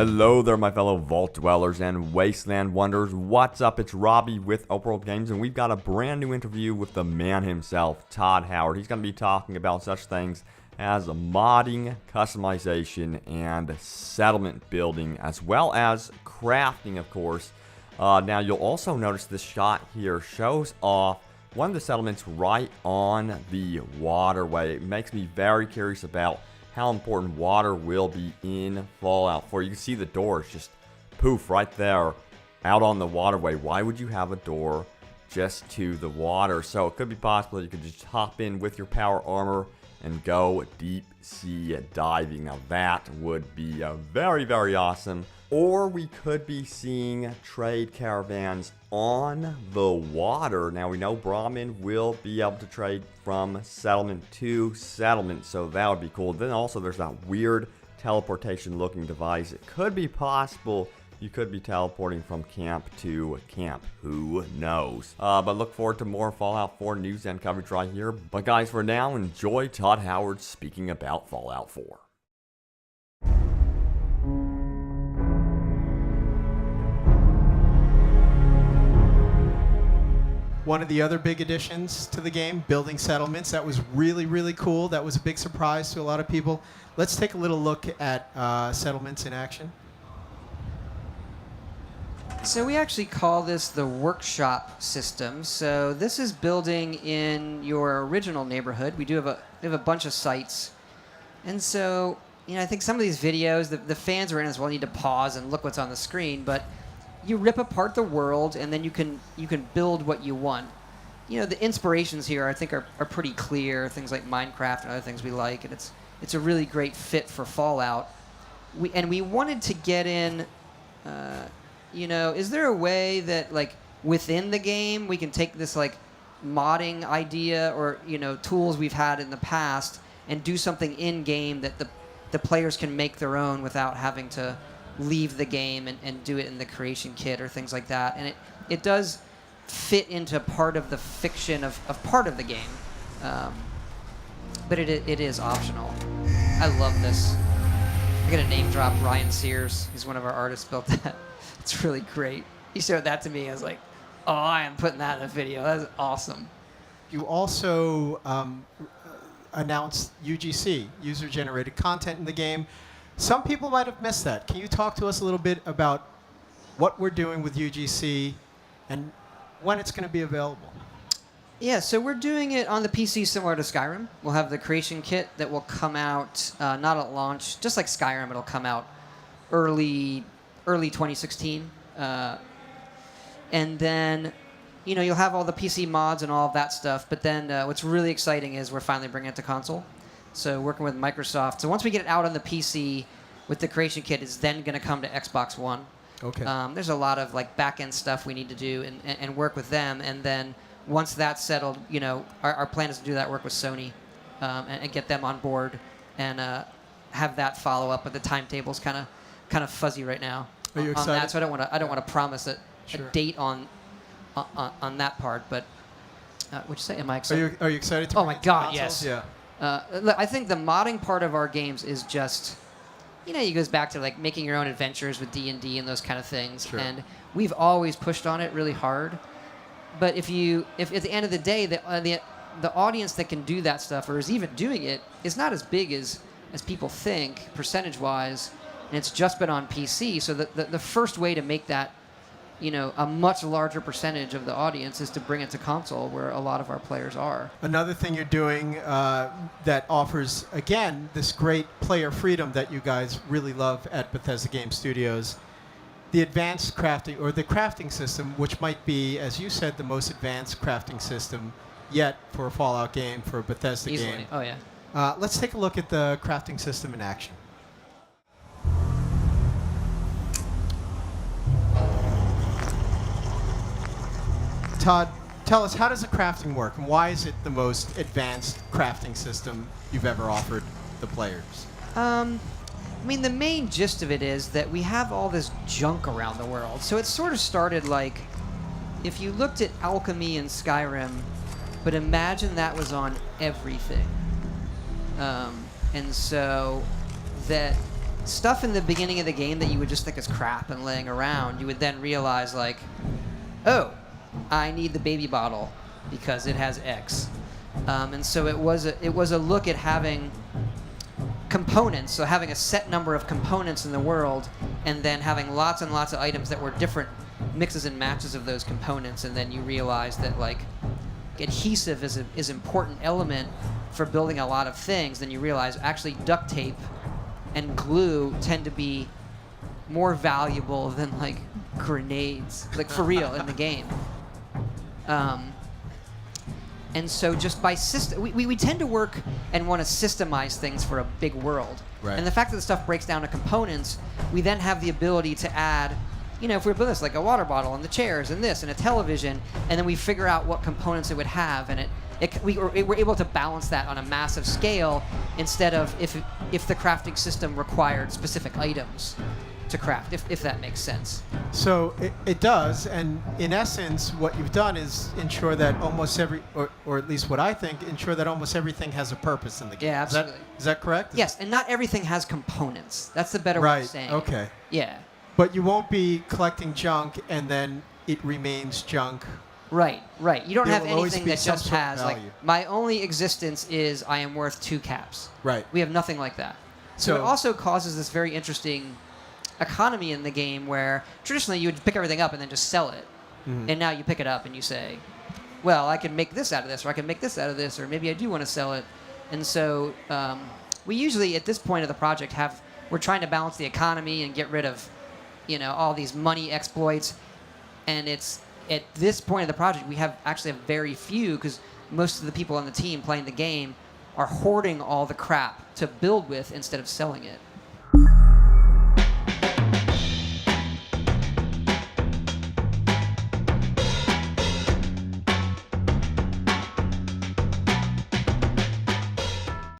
Hello there, my fellow Vault Dwellers and Wasteland Wanderers. What's up? It's Robbie with Open World Games, and we've got a brand new interview with the man himself, Todd Howard. He's going to be talking about such things as modding, customization, and settlement building, as well as crafting, of course. Now, you'll also notice this shot here shows off one of the settlements right on the waterway. It makes me very curious about how important water will be in Fallout 4. You can see the doors just poof right there out on the waterway. Why would you have a door just to the water? So it could be possible you could just hop in with your power armor and go deep sea diving. Now that would be very, very awesome. Or we could be seeing trade caravans on the water. Now we know Brahmin will be able to trade from settlement to settlement, so that would be cool. Then also there's that weird teleportation looking device. It could be possible you could be teleporting from camp to camp. Who knows? But look forward to more Fallout 4 news and coverage right here. But guys, for now, enjoy Todd Howard speaking about Fallout 4. One of the other big additions to the game, building settlements. That was really, really cool. That was a big surprise to a lot of people. Let's take a little look at settlements in action. So we actually call this the workshop system. So this is building in your original neighborhood. We have a bunch of sites. And so, I think some of these videos, the fans are in as well need to pause and look what's on the screen, but you rip apart the world, and then you can build what you want. The inspirations here, I think, are pretty clear. Things like Minecraft and other things we like, and it's a really great fit for Fallout. We wanted to get in. Is there a way that within the game we can take this modding idea or tools we've had in the past and do something in game that the players can make their own without having to leave the game and do it in the creation kit or things like that. And it does fit into part of the fiction of part of the game. But it is optional. I love this. I'm going to name drop Ryan Sears. He's one of our artists, built that. It's really great. He showed that to me. I was like, oh, I am putting that in a video. That's awesome. You also announced UGC, user-generated content in the game. Some people might have missed that. Can you talk to us a little bit about what we're doing with UGC and when it's going to be available? Yeah, so we're doing it on the PC similar to Skyrim. We'll have the creation kit that will come out not at launch. Just like Skyrim, it'll come out early 2016. And then, you'll have all the PC mods and all of that stuff. But then what's really exciting is we're finally bringing it to console. So working with Microsoft. So once we get it out on the PC with the creation kit, it's then going to come to Xbox One. Okay. There's a lot of back-end stuff we need to do and work with them. And then once that's settled, our plan is to do that work with Sony and get them on board and have that follow up. But the timetable's kind of fuzzy right now. Are you excited? On that, so I don't want to promise a date on that part. But what'd you say? Am I excited? Are you excited to? Oh my God, consoles? yes. Yeah. Look, I think the modding part of our games is just, it goes back to making your own adventures with D&D and those kind of things. Sure. And we've always pushed on it really hard. But if at the end of the day, the audience that can do that stuff or is even doing it is not as big as people think percentage-wise, and it's just been on PC. So the first way to make that a much larger percentage of the audience is to bring it to console, where a lot of our players are. Another thing you're doing that offers, again, this great player freedom that you guys really love at Bethesda Game Studios, the advanced crafting, or the crafting system, which might be, as you said, the most advanced crafting system yet for a Fallout game, for a Bethesda game. Oh, yeah. Let's take a look at the crafting system in action. Todd, tell us, how does the crafting work, and why is it the most advanced crafting system you've ever offered the players? The main gist of it is that we have all this junk around the world. So it sort of started if you looked at alchemy in Skyrim, but imagine that was on everything. And so that stuff in the beginning of the game that you would just think is crap and laying around, you would then realize like, oh, I need the baby bottle because it has X. And so it was a look at having components, so having a set number of components in the world, and then having lots and lots of items that were different mixes and matches of those components, and then you realize that like adhesive is an important element for building a lot of things. Then you realize actually duct tape and glue tend to be more valuable than like grenades, like for real in the game. And so just by system, we tend to work and want to systemize things for a big world. Right. And the fact that the stuff breaks down to components, we then have the ability to add, you know, if we put this like a water bottle and the chairs and this and a television, and then we figure out what components it would have, and we're able to balance that on a massive scale instead of if the crafting system required specific items to craft, if that makes sense. So it does, and in essence, what you've done is ensure that almost every, or at least what I think, ensure that almost everything has a purpose in the game. Yeah, absolutely. Is that correct? Yes, and not everything has components. That's the better way of saying it. Okay. Yeah. But you won't be collecting junk and then it remains junk. Right. You don't There have will always anything be that some just sort of has like value. my only existence is I am worth 2 caps. Right. We have nothing like that. So it So- also causes this very interesting economy in the game where traditionally you would pick everything up and then just sell it. Mhm. And now you pick it up and you say, well, I can make this out of this, or I can make this out of this, or maybe I do want to sell it. And so we usually at this point of the project we're trying to balance the economy and get rid of, you know, all these money exploits. And it's at this point of the project we have very few, because most of the people on the team playing the game are hoarding all the crap to build with instead of selling it.